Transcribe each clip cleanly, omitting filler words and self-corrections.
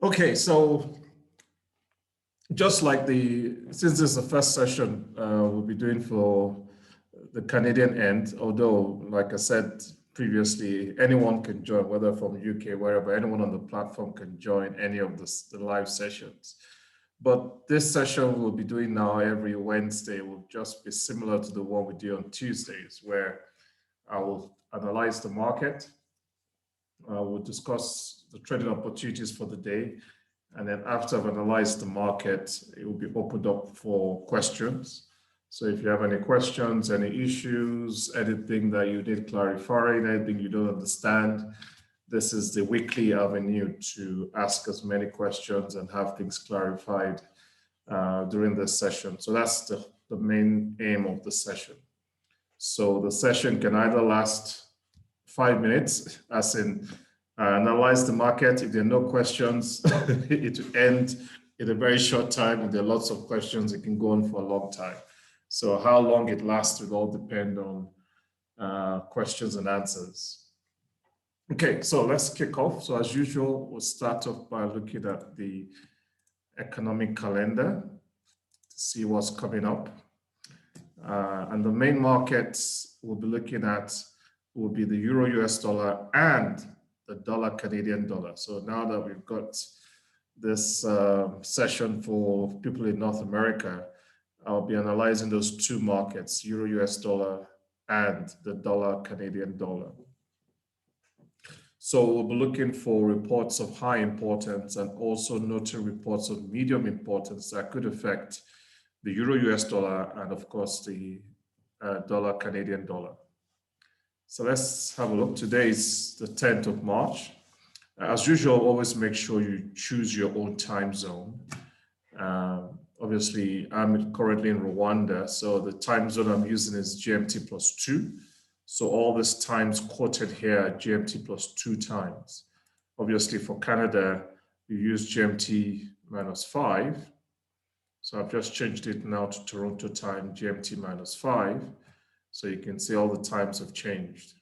Okay, so just like since this is the first session we'll be doing for the Canadian end, although like I said previously, anyone can join, whether from UK, wherever, anyone on the platform can join any of the live sessions. But this session we'll be doing now every Wednesday will just be similar to the one we do on Tuesdays, where I will analyze the market. We'll discuss the trading opportunities for the day. And then after I've analyzed the market, it will be opened up for questions. So if you have any questions, any issues, anything that you need clarifying, anything you don't understand, this is the weekly avenue to ask as many questions and have things clarified during this session. So that's the main aim of the session. So the session can either last 5 minutes, as in analyze the market. If there are no questions, it will end in a very short time. If there are lots of questions, it can go on for a long time. So how long it lasts will all depend on questions and answers. Okay, so let's kick off. So as usual, we'll start off by looking at the economic calendar to see what's coming up. And the main markets we'll be looking at will be the Euro US dollar and the dollar Canadian dollar. So now that we've got this session for people in North America, I'll be analyzing those two markets, Euro US dollar and the dollar Canadian dollar. So we'll be looking for reports of high importance and also noting reports of medium importance that could affect the Euro US dollar and of course the dollar Canadian dollar. So let's have a look. Today is the 10th of March. As usual, always make sure you choose your own time zone. Obviously, I'm currently in Rwanda, so the time zone I'm using is GMT +2. So all these times quoted here are GMT +2 times. Obviously, for Canada, you use GMT -5. So I've just changed it now to Toronto time, GMT -5. So you can see all the times have changed.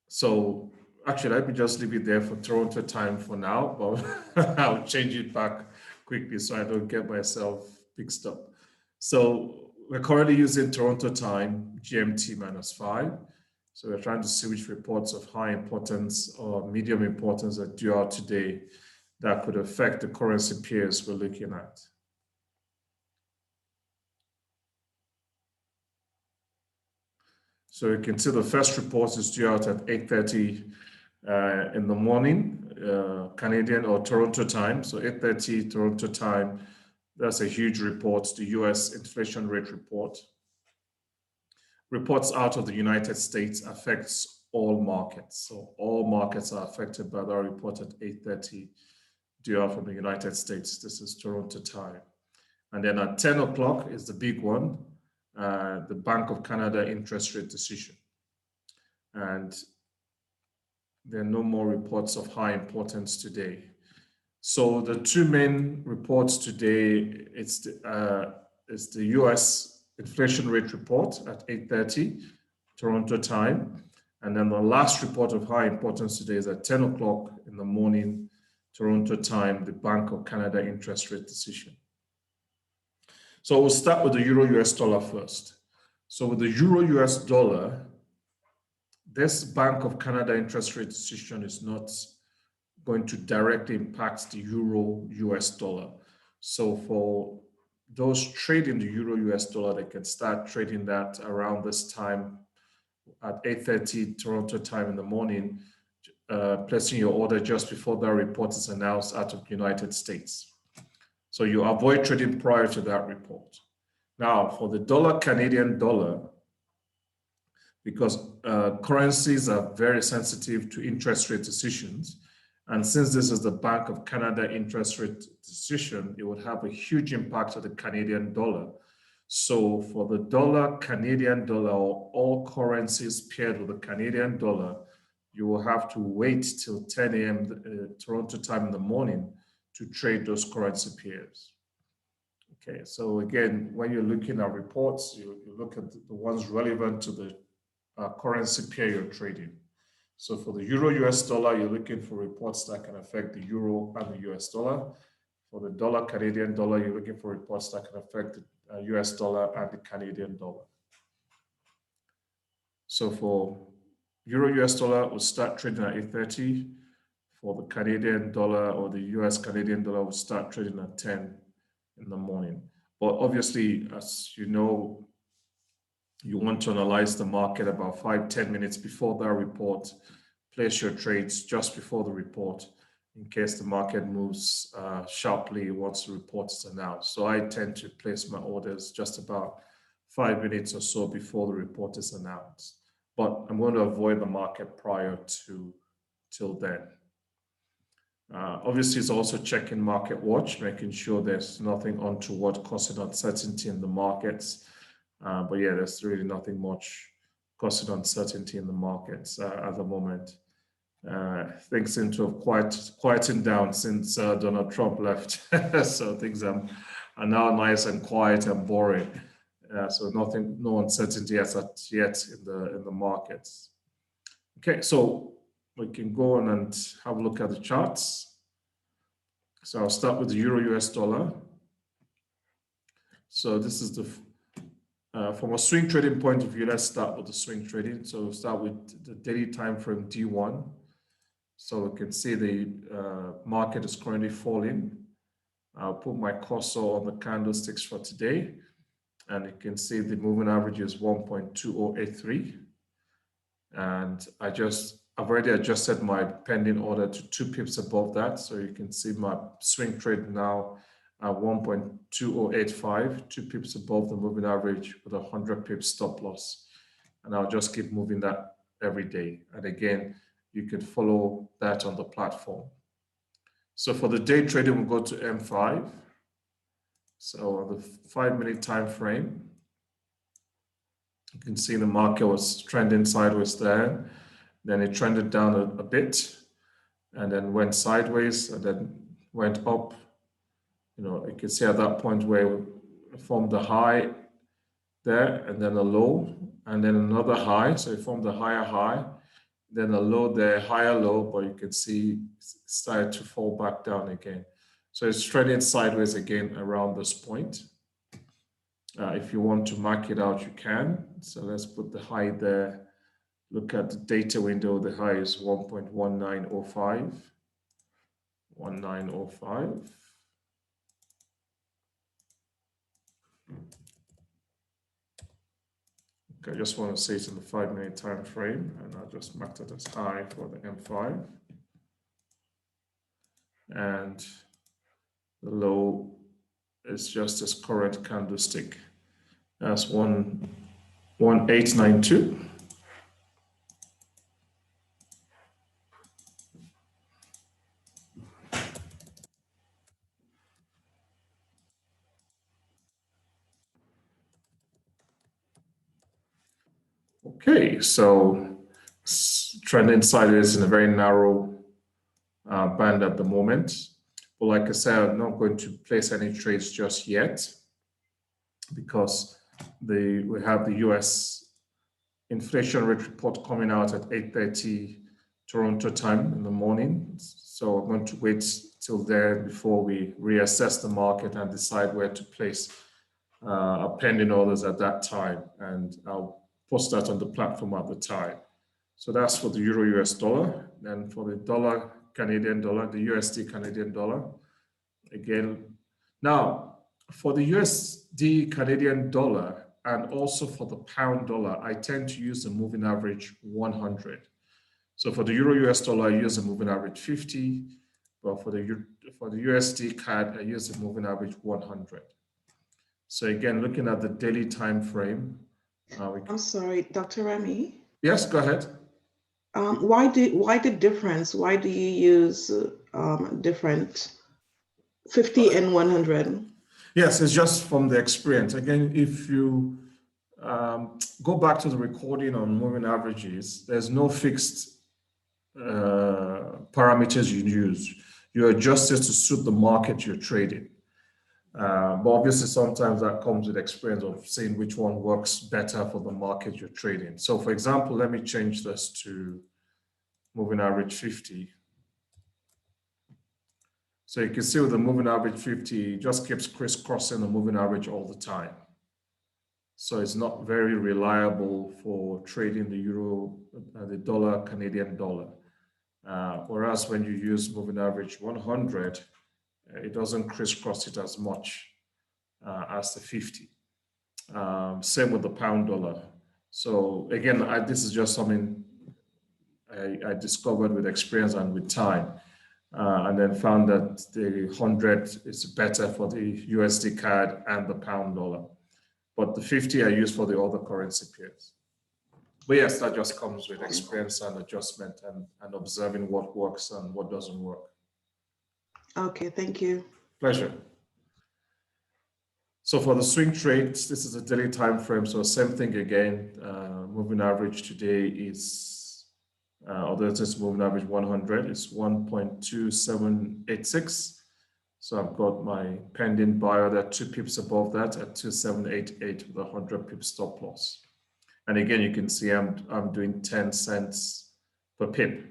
So actually, let me just leave it there for Toronto time for now, but I'll change it back quickly so I don't get myself mixed up. So we're currently using Toronto time, GMT -5. So we're trying to see which reports of high importance or medium importance are due out today that could affect the currency pairs we're looking at. So you can see the first report is due out at 8:30 in the morning, Canadian or Toronto time. So 8:30 Toronto time, that's a huge report, the US inflation rate report. Reports out of the United States affects all markets. So all markets are affected by that report at 8:30 due out from the United States. This is Toronto time. And then at 10 o'clock is the big one. The Bank of Canada interest rate decision. And there are no more reports of high importance today. So the two main reports today, it's the US inflation rate report at 8:30 Toronto time. And then the last report of high importance today is at 10 o'clock in the morning, Toronto time, the Bank of Canada interest rate decision. So we'll start with the Euro US dollar first. So with the Euro US dollar, this Bank of Canada interest rate decision is not going to directly impact the Euro US dollar. So for those trading the Euro US dollar, they can start trading that around this time at 8:30 Toronto time in the morning, placing your order just before that report is announced out of the United States. So you avoid trading prior to that report. Now, for the dollar Canadian dollar, because currencies are very sensitive to interest rate decisions, and since this is the Bank of Canada interest rate decision, it would have a huge impact on the Canadian dollar. So for the dollar Canadian dollar, or all currencies paired with the Canadian dollar, you will have to wait till 10 a.m. Toronto time in the morning to trade those currency pairs. Okay, so again, when you're looking at reports, you look at the ones relevant to the currency pair you're trading. So for the euro US dollar, you're looking for reports that can affect the euro and the US dollar. For the dollar Canadian dollar, you're looking for reports that can affect the US dollar and the Canadian dollar. So for euro US dollar, we'll start trading at 8:30. For the Canadian dollar or the US Canadian dollar, we'll start trading at 10 in the morning. But obviously, as you know, you want to analyze the market about 5-10 minutes before that report. Place your trades just before the report in case the market moves sharply once the report is announced. So I tend to place my orders just about 5 minutes or so before the report is announced. But I'm going to avoid the market prior to till then. Obviously, it's also checking market watch, making sure there's nothing untoward causing uncertainty in the markets. But yeah, there's really nothing much causing uncertainty in the markets at the moment. Things seem to have quietened down since Donald Trump left. So things are now nice and quiet and boring. So no uncertainty as yet in the markets. Okay, so we can go on and have a look at the charts. So I'll start with the euro US dollar. So this is the from a swing trading point of view, let's start with the swing trading. So we'll start with the daily time frame D1. So we can see the market is currently falling. I'll put my cursor on the candlesticks for today. And you can see the moving average is 1.2083. And I've already adjusted my pending order to 2 pips above that. So you can see my swing trade now at 1.2085, 2 pips above the moving average with a 100 pips stop loss. And I'll just keep moving that every day. And again, you can follow that on the platform. So for the day trading, we'll go to M5. So on the 5-minute time frame, you can see the market was trending sideways there. Then it trended down a bit and then went sideways and then went up. You can see at that point where it formed a high there and then a low and then another high. So it formed a higher high, then a low there, higher low, but you can see it started to fall back down again. So it's trending sideways again around this point. If you want to mark it out, you can. So let's put the high there. Look at the data window. The high is 1.1905. 1905. Okay, I just want to say it's in the 5-minute time frame, and I just marked it as high for the M5. And the low is just this current candlestick. That's 1892. Okay, so trending sideways in a very narrow band at the moment. But like I said, I'm not going to place any trades just yet because we have the US inflation rate report coming out at 8:30 Toronto time in the morning. So I'm going to wait till then before we reassess the market and decide where to place our pending orders at that time. And I'll post that on the platform at the time. So that's for the euro US dollar. And for the dollar Canadian dollar, the USD Canadian dollar. Again, now for the USD Canadian dollar and also for the pound dollar, I tend to use the moving average 100. So for the euro US dollar, I use the moving average 50, but for the USD CAD, I use the moving average 100. So again, looking at the daily time frame. I'm sorry, Dr. Remy. Yes, go ahead. Why the difference? Why do you use different 50 and 100? Yes, it's just from the experience. Again, if you go back to the recording on moving averages, there's no fixed parameters you use. You adjust it to suit the market you're trading. But obviously, sometimes that comes with experience of seeing which one works better for the market you're trading. So for example, let me change this to moving average 50. So you can see with the moving average 50, it just keeps crisscrossing the moving average all the time. So it's not very reliable for trading the euro, the dollar, Canadian dollar. Whereas when you use moving average 100, it doesn't crisscross it as much as the 50. Same with the pound dollar. So again, this is just something I discovered with experience and with time, and then found that the 100 is better for the USDCAD and the pound dollar. But the 50 I use for the other currency pairs. But yes, that just comes with experience and adjustment and observing what works and what doesn't work. Okay, thank you. Pleasure. So for the swing trades, this is a daily time frame. So same thing again. Moving average today is, although it is moving average 100, it's 1.2786. So I've got my pending buy order 2 pips above that at 2788 with a 100 pip stop loss. And again, you can see I'm doing 10 cents per pip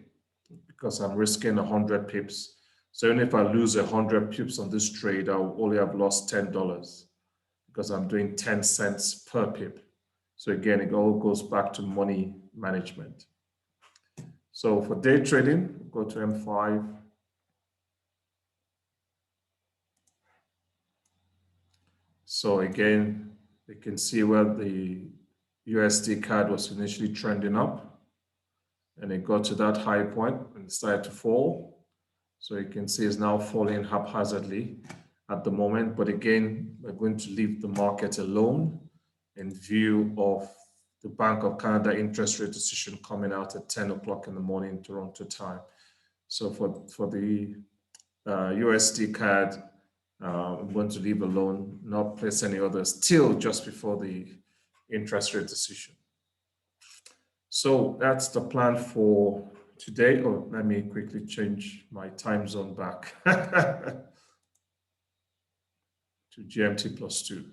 because I'm risking 100 pips. So even if I lose 100 pips on this trade, I'll only have lost $10 because I'm doing 10 cents per pip. So again, it all goes back to money management. So for day trading, go to M5. So again, you can see where the USDCAD was initially trending up, and it got to that high point and started to fall. So you can see it's now falling haphazardly at the moment. But again, we're going to leave the market alone in view of the Bank of Canada interest rate decision coming out at 10 o'clock in the morning Toronto time. So for the USDCAD, I'm going to leave alone, not place any others till just before the interest rate decision. So that's the plan for today. Oh, let me quickly change my time zone back to GMT +2.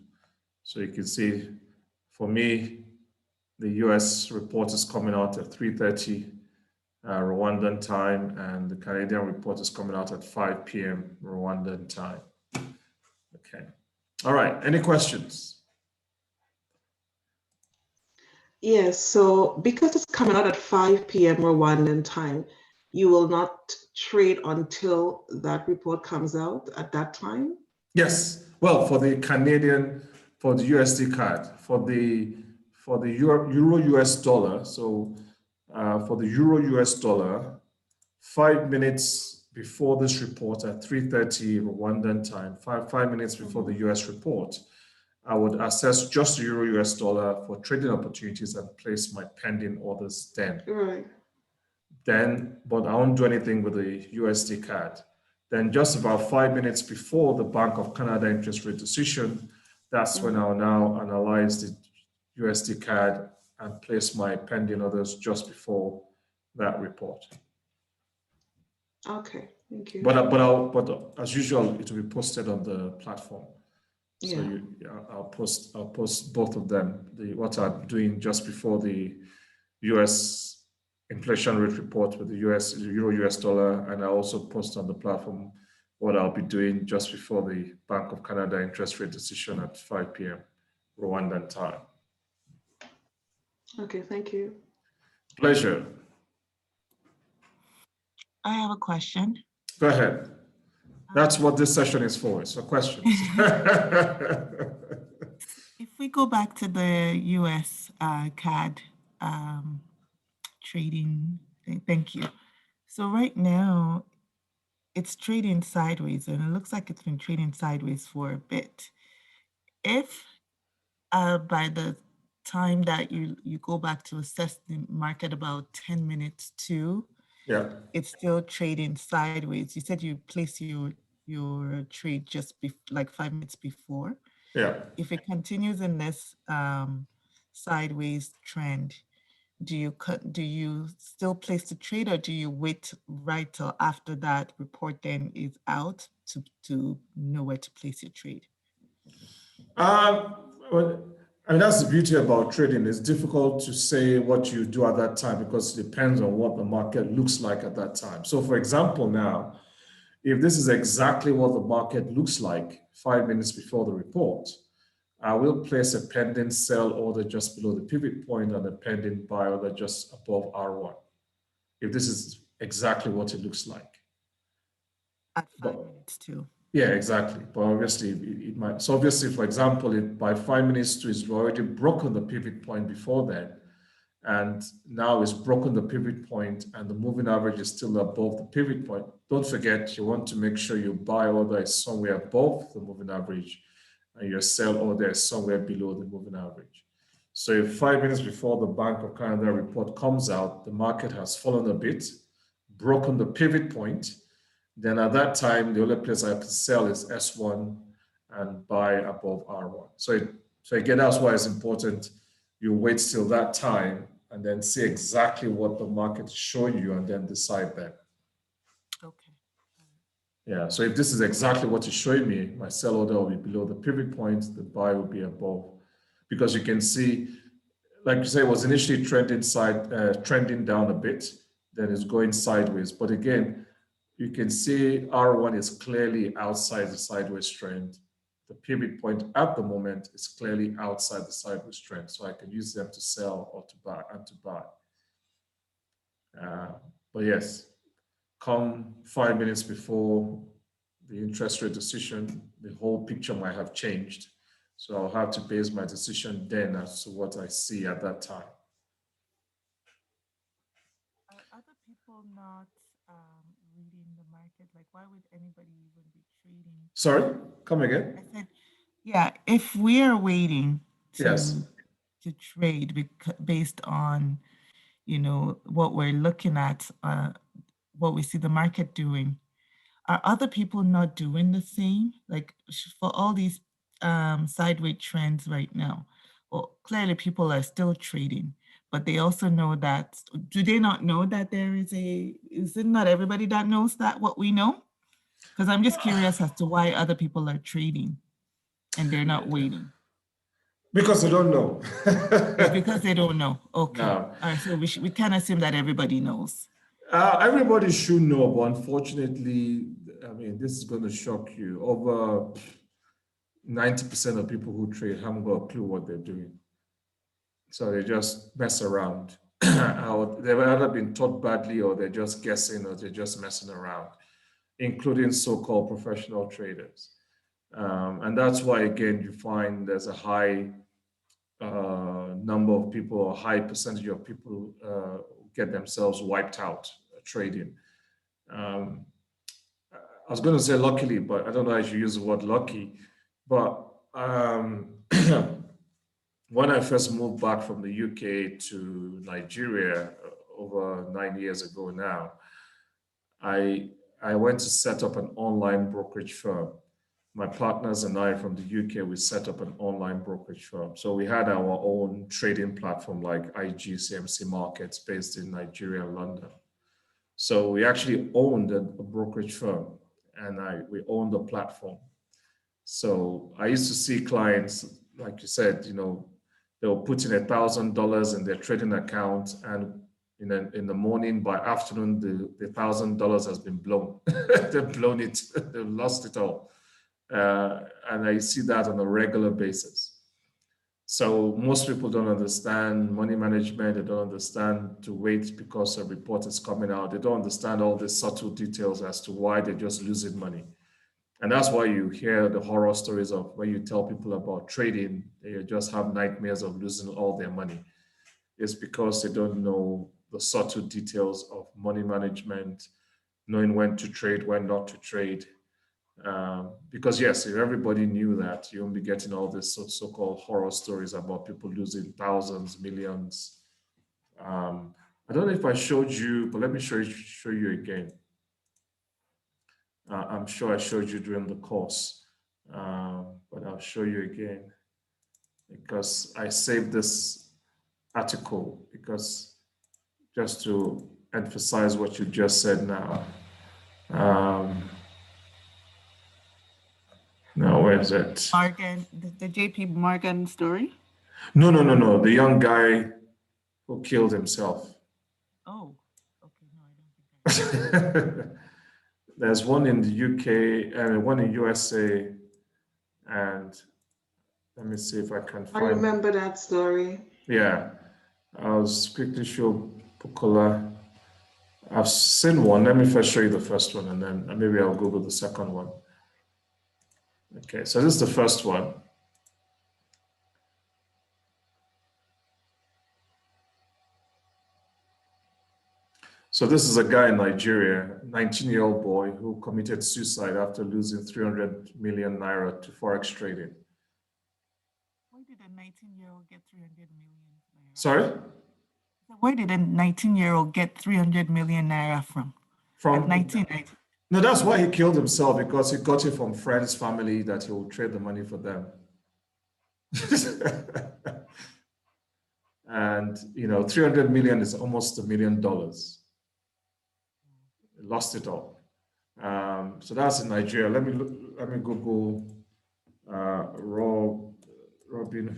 So you can see for me, the US report is coming out at 3:30 Rwandan time, and the Canadian report is coming out at 5 p.m. Rwandan time. Okay. All right. Any questions? Yes. So because it's coming out at 5 p.m. Rwandan time, you will not trade until that report comes out at that time? Yes. Well, for the Canadian, for the USDCAD, for the Euro US dollar. So for the Euro US dollar, 5 minutes before this report at 3:30 Rwandan time, five minutes before the US report, I would assess just the Euro US dollar for trading opportunities and place my pending orders then. Right. Then, but I won't do anything with the USDCAD. Then just about 5 minutes before the Bank of Canada interest rate decision, that's when I'll now analyze the USDCAD and place my pending orders just before that report. Okay, thank you. But as usual, it will be posted on the platform. So I'll post both of them. What I'm doing just before the US inflation rate report with the Euro US dollar, and I also post on the platform what I'll be doing just before the Bank of Canada interest rate decision at 5 p.m. Rwandan time. Okay, thank you. Pleasure. I have a question. Go ahead. That's what this session is for, so questions. If we go back to the US CAD trading, thank you. So right now, it's trading sideways, and it looks like it's been trading sideways for a bit. If by the time that you go back to assess the market about 10 minutes to, it's still trading sideways. You said you place your trade just like 5 minutes before. Yeah. If it continues in this sideways trend, do you still place the trade, or do you wait right till after that report then is out to know where to place your trade? Well, I mean, that's the beauty about trading. It's difficult to say what you do at that time because it depends on what the market looks like at that time. So for example, now, if this is exactly what the market looks like 5 minutes before the report, I will place a pending sell order just below the pivot point and a pending buy order just above R1. If this is exactly what it looks like. At 5 minutes too. Yeah, exactly. But obviously, it might. So obviously, for example, if by 5 minutes to it's already broken the pivot point before then, and now it's broken the pivot point, and the moving average is still above the pivot point. Don't forget, you want to make sure your buy order is somewhere above the moving average, and your sell order is somewhere below the moving average. So if 5 minutes before the Bank of Canada report comes out, the market has fallen a bit, broken the pivot point, then at that time, the only place I can sell is S1 and buy above R1. So again, that's why it's important you wait till that time and then see exactly what the market is showing you and then decide that. Okay. Yeah, so if this is exactly what it's showing me, my sell order will be below the pivot point, the buy will be above. Because you can see, like you say, it was initially trending down a bit, then it's going sideways. But again, you can see R1 is clearly outside the sideways trend. The pivot point at the moment is clearly outside the sideways trend. So I can use them to sell or to buy and to buy. But yes, come 5 minutes before the interest rate decision, the whole picture might have changed. So I'll have to base my decision then as to what I see at that time. Are other people not reading the market? Like, why would anybody even be trading? Sorry, come again. I said, yeah, if we are waiting Yes. to trade based on, what we're looking at, what we see the market doing, are other people not doing the same? Like for all these sideways trends right now, well, clearly people are still trading, but they also know that, do they not know that is it not everybody that knows that what we know? Because I'm just curious as to why other people are trading and they're not waiting. Because they don't know. It's because they don't know. Okay. No. All right. So we can assume that everybody knows. Everybody should know, but unfortunately, I mean, this is going to shock you. Over 90% of people who trade haven't got a clue what they're doing. So they just mess around. They've either been taught badly or they're just guessing or they're just messing around, including so-called professional traders. And that's why, again, you find there's a high number of people or high percentage of people get themselves wiped out trading. I was going to say luckily, but I don't know if you use the word lucky. But when I first moved back from the UK to Nigeria over 9 years ago now, I went to set up an online brokerage firm. My partners and I from the UK, we set up an online brokerage firm. So we had our own trading platform like CMC Markets based in Nigeria and London. So we actually owned a brokerage firm and we owned the platform. So I used to see clients, like you said, they were putting $1,000 in their trading account, and in the morning, by afternoon, the $1,000 has been blown. They've blown it, they've lost it all. And I see that on a regular basis. So most people don't understand money management. They don't understand to wait because a report is coming out. They don't understand all the subtle details as to why they're just losing money. And that's why you hear the horror stories of when you tell people about trading, they just have nightmares of losing all their money. It's because they don't know the subtle details of money management, knowing when to trade, when not to trade. Because yes, if everybody knew that, you won't be getting all this so-called horror stories about people losing thousands, millions. I don't know if I showed you, but let me show you again. I'm sure I showed you during the course, but I'll show you again because I saved this article because just to emphasize what you just said now. Now, where is it? Morgan, the JP Morgan story? No, no, no, no. The young guy who killed himself. Oh, okay. No, I don't think I. There's one in the UK and one in USA, and let me see if I can I find. remember that story. Yeah, I was quickly show Pukola. I've seen one. Let me first show you the first one, and then maybe I'll Google the second one. Okay, so this is the first one. So this is a guy in Nigeria, 19-year-old boy who committed suicide after losing 300 million naira to Forex trading. Where did a 19-year-old get 300 million naira? Sorry? Where did a 19-year-old get 300 million naira from? From At 19. No, that's why he killed himself, because he got it from friends, family, that he will trade the money for them. And, 300 million is almost $1 million. Lost it all. So that's in Nigeria. Let me Google Robin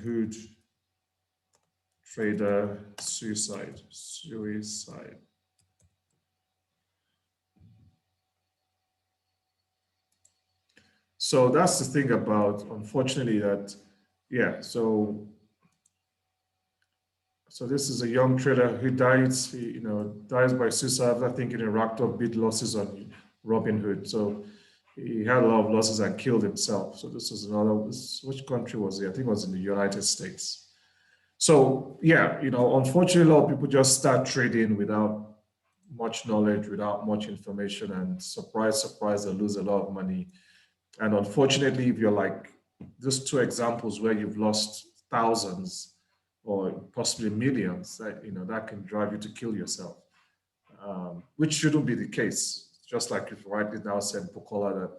Hood trader suicide. So that's the thing about, unfortunately, that, yeah, so this is a young trader who dies, dies by suicide after thinking he racked up big losses on Robinhood. So he had a lot of losses and killed himself. So this is another, which country was he? I think it was in the United States. So yeah, unfortunately, a lot of people just start trading without much knowledge, without much information, and surprise, they lose a lot of money. And unfortunately, if you're like those two examples where you've lost thousands or possibly millions, that can drive you to kill yourself, which shouldn't be the case. Just like you've rightly now said, Bukola,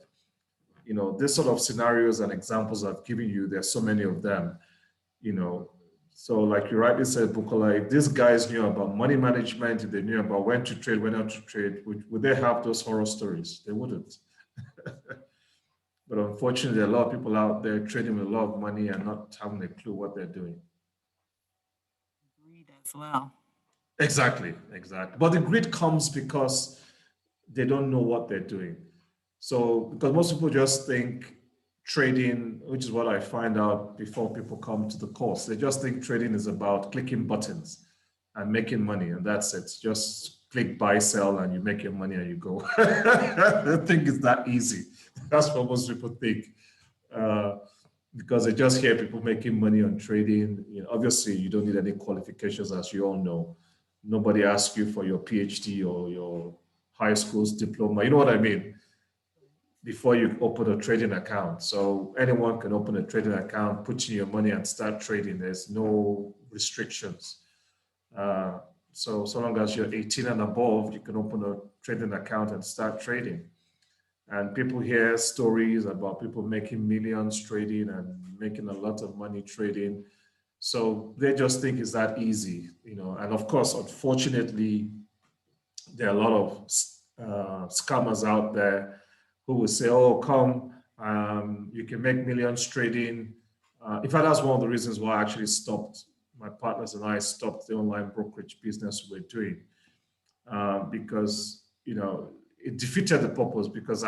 that this sort of scenarios and examples I've given you, there's so many of them. So like you rightly said, Bukola, if these guys knew about money management, if they knew about when to trade, when not to trade, would they have those horror stories? They wouldn't. But unfortunately, there are a lot of people out there trading with a lot of money and not having a clue what they're doing. Greed as well. Exactly. But the greed comes because they don't know what they're doing. So, because most people just think trading, which is what I find out before people come to the course, they just think trading is about clicking buttons and making money, and that's it. Just click buy, sell, and you make your money and you go. They think it's that easy. That's what most people think. Because they just hear people making money on trading. Obviously, you don't need any qualifications, as you all know. Nobody asks you for your PhD or your high school's diploma. You know what I mean? Before you open a trading account. So anyone can open a trading account, put in your money and start trading. There's no restrictions. So long as you're 18 and above, you can open a trading account and start trading. And people hear stories about people making millions trading and making a lot of money trading. So they just think it's that easy, And of course, unfortunately, there are a lot of scammers out there who will say, oh, come, you can make millions trading. In fact, that's one of the reasons why I actually stopped. My partners and I stopped the online brokerage business we're doing because, it defeated the purpose, because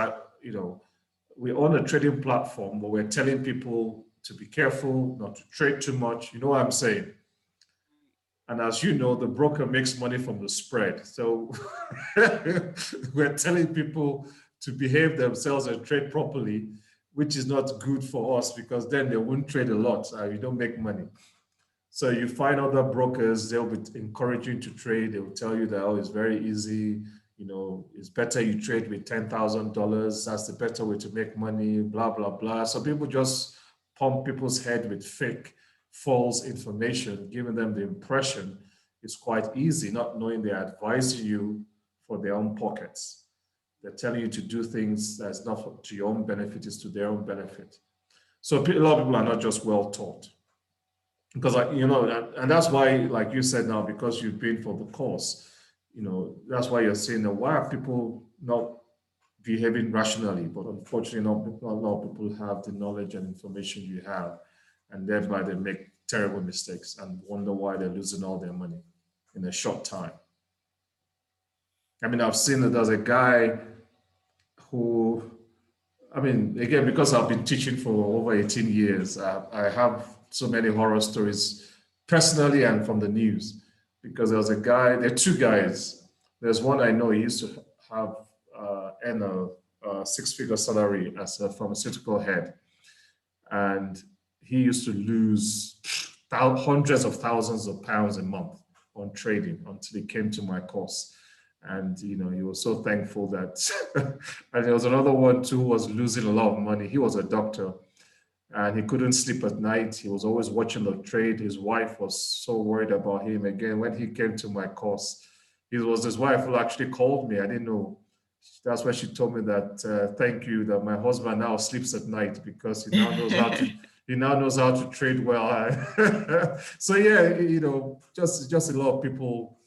we own a trading platform, but we're telling people to be careful, not to trade too much. You know what I'm saying? And as you know, the broker makes money from the spread. So we're telling people to behave themselves and trade properly, which is not good for us, because then they won't trade a lot. You don't make money. So you find other brokers, they'll be encouraging to trade. They'll tell you that, oh, it's very easy. It's better you trade with $10,000. That's the better way to make money, blah, blah, blah. So people just pump people's head with fake, false information, giving them the impression it's quite easy, not knowing they're advising you for their own pockets. They're telling you to do things that's not to your own benefit, it's to their own benefit. So a lot of people are not just well taught. Because, and that's why, like you said now, because you've been for the course, that's why you're saying that why are people not behaving rationally? But unfortunately, not a lot of people have the knowledge and information you have, and thereby they make terrible mistakes and wonder why they're losing all their money in a short time. I mean, I've seen that there's a guy who, I mean, again, because I've been teaching for over 18 years, I have so many horror stories personally and from the news. Because there was a guy, there are two guys. There's one I know, he used to have earn a six-figure salary as a pharmaceutical head. And he used to lose hundreds of thousands of pounds a month on trading until he came to my course. And he was so thankful that, and there was another one too who was losing a lot of money. He was a doctor and he couldn't sleep at night. He was always watching the trade. His wife was so worried about him. Again, when he came to my course, it was his wife who actually called me. I didn't know. That's why she told me that, thank you, that my husband now sleeps at night because he now knows how to, trade well. So yeah, just a lot of people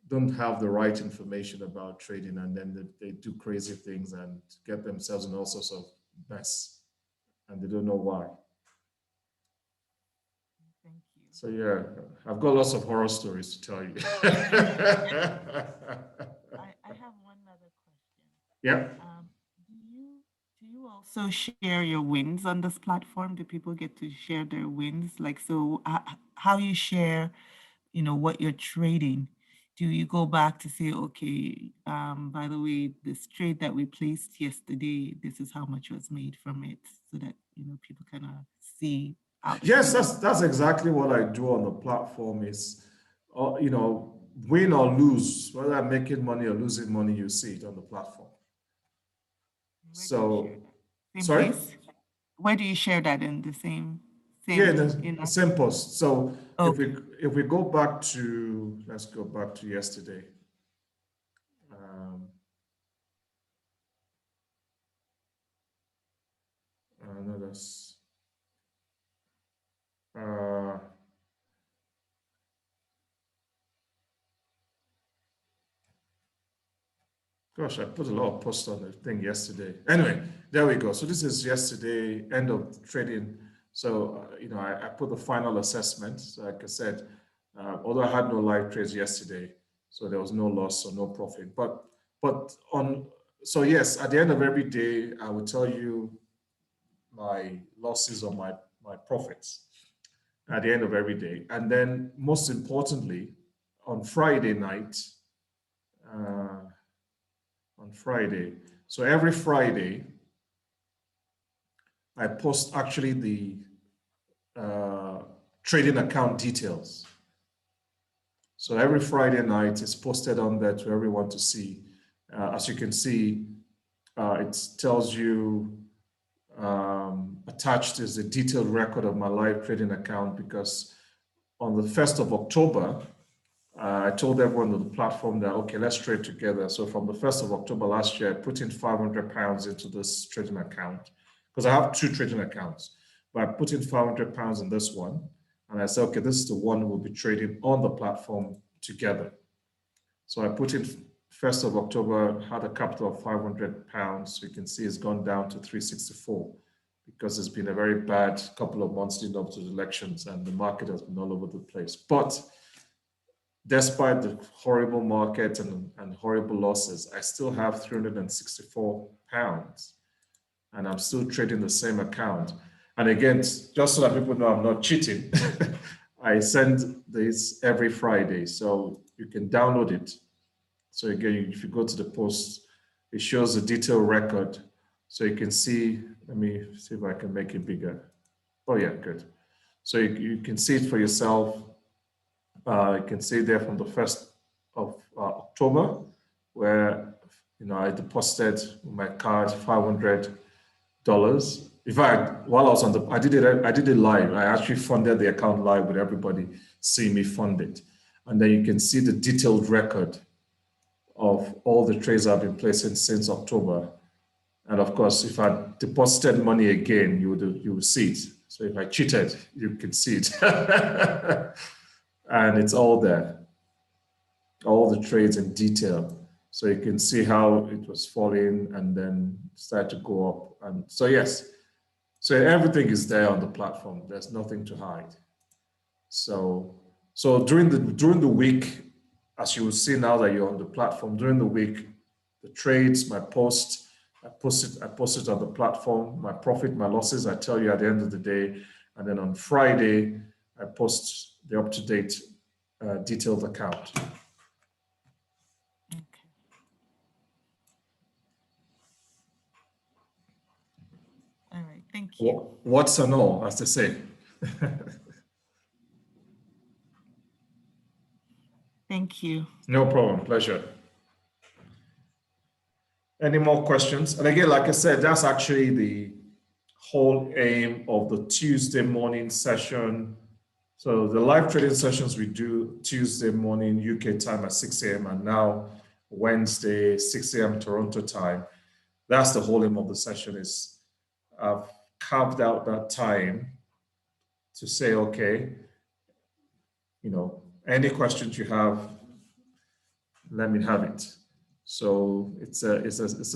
don't have the right information about trading, and then they do crazy things and get themselves in all sorts of mess, and they don't know why. Thank you. So yeah, I've got lots of horror stories to tell you. I have one other question. Yeah. Do you also share your wins on this platform? Do people get to share their wins? Like, so how you share, what you're trading? Do you go back to say, okay, by the way, this trade that we placed yesterday, this is how much was made from it, so that people kind of see out? Yes, that's exactly what I do on the platform. Is win or lose, whether I'm making money or losing money, you see it on the platform. So, sorry, place? Where do you share that? In the same yeah, the same post. So okay. if we go back to, let's go back to yesterday. No, that's gosh, I put a lot of posts on the thing yesterday. Anyway, there we go. So this is yesterday, end of trading. So, I put the final assessment. So like I said, although I had no live trades yesterday, so there was no loss or no profit. So yes, at the end of every day, I will tell you my losses or my profits at the end of every day. And then most importantly, on Friday night, so every Friday, I post actually the trading account details. So every Friday night it's posted on there to everyone to see. As you can see, it tells you attached is a detailed record of my live trading account, because on the 1st of October, I told everyone on the platform that, okay, let's trade together. So from the 1st of October last year, I put in 500 pounds into this trading account, because I have two trading accounts, but I put in 500 pounds in this one. And I said, okay, this is the one we'll be trading on the platform together. So I put in 1st of October, had a capital of 500 pounds. So you can see it's gone down to 364 because it's been a very bad couple of months leading up to the elections and the market has been all over the place. But despite the horrible market and horrible losses, I still have 364 pounds and I'm still trading the same account. And again, just so that people know I'm not cheating, I send this every Friday, so you can download it. So again, if you go to the post, it shows the detailed record. So you can see, let me see if I can make it bigger. Oh yeah, good. So you can see it for yourself. You can see there from the 1st of October, where I deposited my card $500. In fact, while I was on I did it live. I actually funded the account live with everybody seeing me fund it. And then you can see the detailed record of all the trades I've been placing since October. And of course, if I deposited money again, you would see it. So if I cheated, you can see it. And it's all there, all the trades in detail. So you can see how it was falling and then start to go up. And so yes, so everything is there on the platform. There's nothing to hide. So during the week, as you will see now that you're on the platform, during the week, the trades, my post, I post it on the platform, my profit, my losses, I tell you at the end of the day. And then on Friday, I post the up-to-date detailed account. Okay. All right, thank you. What's and all, as they say. Thank you. No problem, pleasure. Any more questions? And again, like I said, that's actually the whole aim of the Tuesday morning session. So the live trading sessions we do Tuesday morning UK time at 6 a.m. and now Wednesday 6 a.m. Toronto time. That's the whole aim of the session. Is I've carved out that time to say, okay, any questions you have, let me have it. So it's a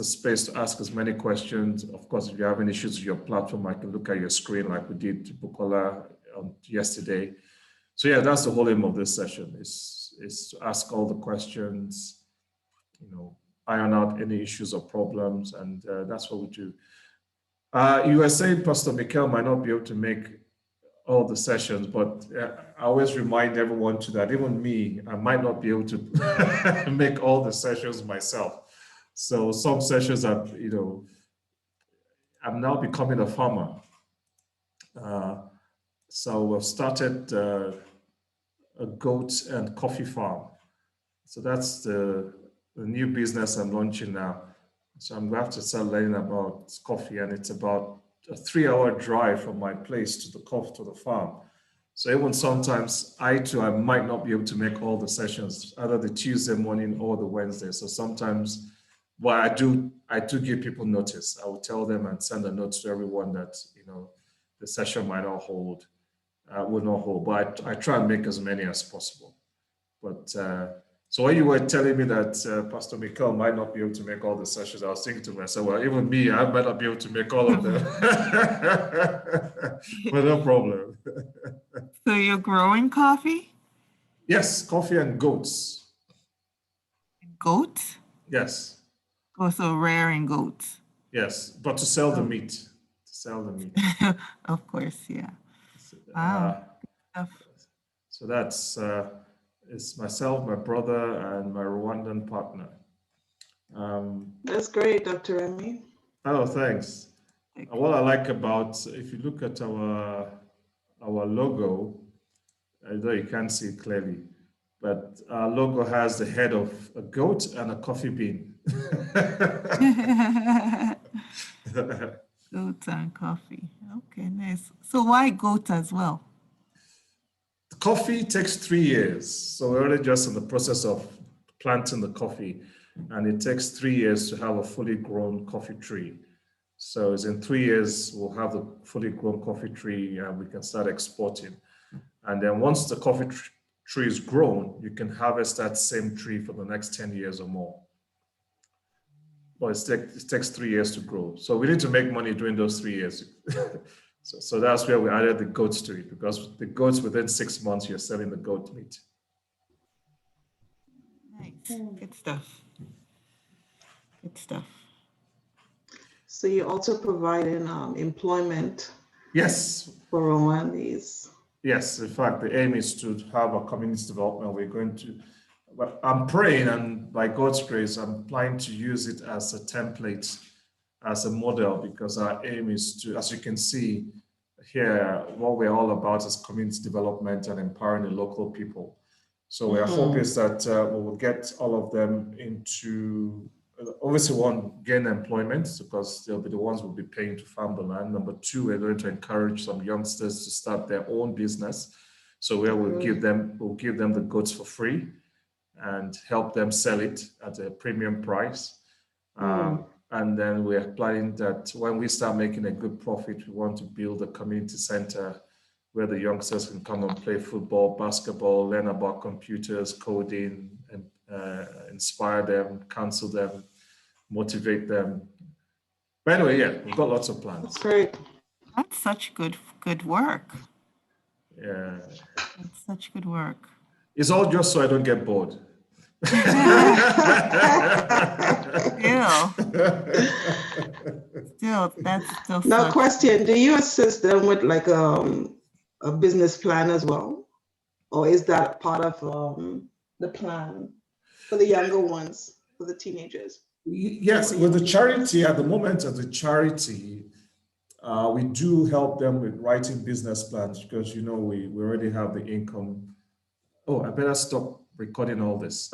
space to ask as many questions. Of course, if you have any issues with your platform, I can look at your screen like we did to Bukola yesterday. So yeah, that's the whole aim of this session is to ask all the questions, iron out any issues or problems, and that's what we do. You were saying Pastor Mikel might not be able to make all the sessions, but I always remind everyone to that. Even me, I might not be able to make all the sessions myself. So some sessions are, I'm now becoming a farmer. So we've started a goat and coffee farm. So that's the new business I'm launching now. So I'm going to have to start learning about coffee, and it's about a 3-hour drive from my place to the farm. So even sometimes I might not be able to make all the sessions, either the Tuesday morning or the Wednesday. So sometimes, well, I do give people notice. I will tell them and send a note to everyone that, the session might not hold, will not hold, but I try and make as many as possible. But so when you were telling me that Pastor Mikel might not be able to make all the sessions, I was thinking to myself, well, even me, I might not be able to make all of them. But no problem. So you're growing coffee? Yes, coffee and goats. Goats? Yes. Also rearing goats. Yes, but to sell the meat. To sell the meat. Of course, yeah. Wow. So that's it's myself, my brother, and my Rwandan partner. That's great, Dr. Remy. Oh, thanks. What I like about, if you look at our logo, although you can't see it clearly, but our logo has the head of a goat and a coffee bean. Goats and coffee. Okay, nice. So why goat as well? Coffee takes 3 years. So we're already just in the process of planting the coffee, and it takes 3 years to have a fully grown coffee tree. So it's in 3 years, we'll have the fully grown coffee tree and we can start exporting. And then once the coffee tree is grown, you can harvest that same tree for the next 10 years or more. But it takes 3 years to grow. So we need to make money during those 3 years. So that's where we added the goats to it, because the goats, within 6 months, you're selling the goat meat. Nice. Good stuff. Good stuff. So you're also providing employment. Yes. For Rwandese. Yes, in fact, the aim is to have a community development. We're going to, but I'm praying, and by God's grace, I'm planning to use it as a template, as a model, because our aim is to, as you can see here, what we're all about is community development and empowering the local people. So our hope is that we will get all of them into, obviously one, gain employment, because they'll be the ones who will be paying to farm the land. Number two, we're going to encourage some youngsters to start their own business. So where we'll give them the goods for free and help them sell it at a premium price. And then we're planning that when we start making a good profit, we want to build a community center where the youngsters can come and play football, basketball, learn about computers, coding, and inspire them, counsel them, motivate them. But anyway, yeah, we've got lots of plans. That's great. That's such good work. Yeah. That's such good work. It's all just so I don't get bored. Still, that's still Now, such. question, do you assist them with like a business plan as well? Or is that part of the plan for the younger ones, for the teenagers? Yes, with the charity, at the moment as a charity, we do help them with writing business plans because, you know, we already have the income. Oh, I better stop recording all this.